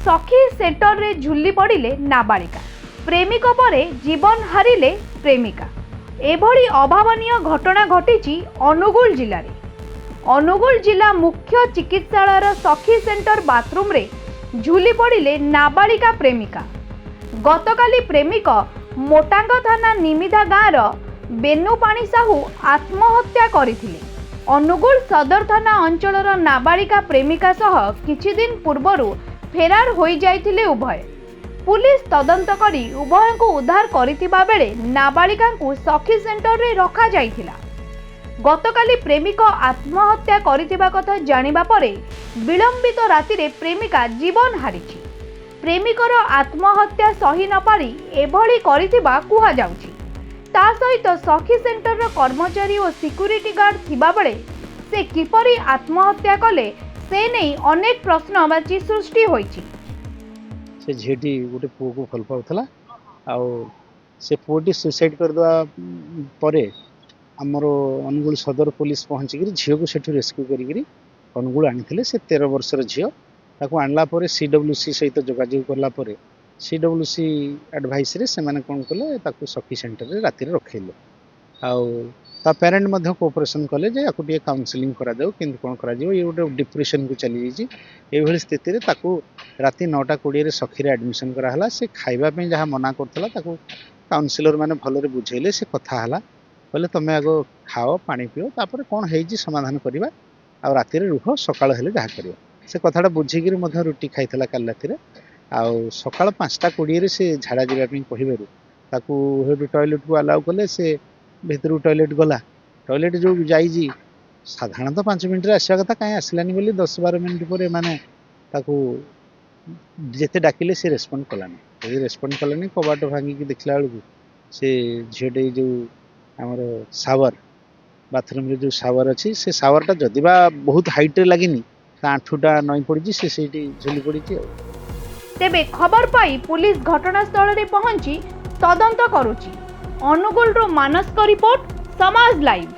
सखी सेंटर रे झुली पड़िले नाबालिका प्रेमिक परे जीवन हारिले प्रेमिका। एभली अभावनीय घटना घटी अनुगुल जिले में। अनुगुल जिला मुख्य चिकित्सालय सखी सेंटर बाथरूम रे झुली पड़िले नाबालिका प्रेमिका। गतकाली प्रेमिक मोटांग थाना निमिधा गाँवर बेनुपाणी साहू आत्महत्या करथिले। अनुगुल सदर थाना अंचलर नाबालिका प्रेमिका सह किछि दिन पूर्वरु फेरार होई जाइथिले उभय। पुलिस तदंत करी उभय को उद्धार करिथिबा बेले नाबालिका को सखी सेंटर रे रखा जाइथिला। गतकाली प्रेमिक आत्महत्या करिथिबा कथा जानिबा परे विलंबित राति रे प्रेमिका जीवन हारिछि। प्रेमिकर आत्महत्या सही न पारी एभली करिथिबा कुहा जाउछि। ता सहित सखी सेंटर रो कर्मचारी और सिक्यूरिटी गार्ड थिबा बेले से किपरि आत्महत्या कले से नहीं अनेक प्रश्नवाची सृष्टि होइछि। से झीटी गोटे पुओ को भल पाउथला आ से पुओटी सुसाइड कर दवा परे हमर अनुगुल सदर पुलिस पहुँची झील को सेठू रेस्क्यू करी अनुगुल आनी से 13 वर्षर झील ताको आणला परे सीडब्ल्यूसी सहित जोगाजोग करला परे सीडब्ल्यूसी एडवाइस रे से माने कोन कले ताको सखी सेंटर रे राति रे रखैले आउ ता पेरेंट मध्य कोऑपरेशन कले जे याकु टिए काउंसलिंग करा जाऊ किंतु कोन करा जाऊ ये गोटे डिप्रेशन को चली जाई एभली स्थिति रे ताको राति 9:20 रे सखी रे एडमिशन करा हला। से खाइबा पे जहा मना करथला ताको काउंसलर माने भलरे बुझेले से कथा हला बोले तमे आगो खाओ पानी पियो तापर कोन हेजी समाधान करबा आ राति रे रुह सकाळ हेले जहा करियो से कथाटा बुझिगिरी मध्य रुटी खाइथला काल राति रे आ सकाळ 5:20 रे से झाड़ा जिबा पे कहिबेरु ताको हेडु टॉयलेट को अलाउ कले से भितर टॉयलेट गला टॉयलेट जो जाइजी साधारणतः 5 मिनट रे आसिया कथा कहीं आसलानी बोली 10-12 मिनट पर माने ताको जेते डाकिले से रेस्पोंड कलानी ये रेस्पोंड कलानी कबाट भांगी की देखला बेलू से झीटे जो आमर सावर बाथरूम रे जो सावर अच्छी से सावरटा जदिबा बहुत हाइट रे लागिनी आंठुटा नई पड़ी से झुली पड़ी। तेबे खबर पाई पुलिस घटनास्थल रे पहुंची तदंत करुची। अनुगुल रो मानस का रिपोर्ट समाज लाइव।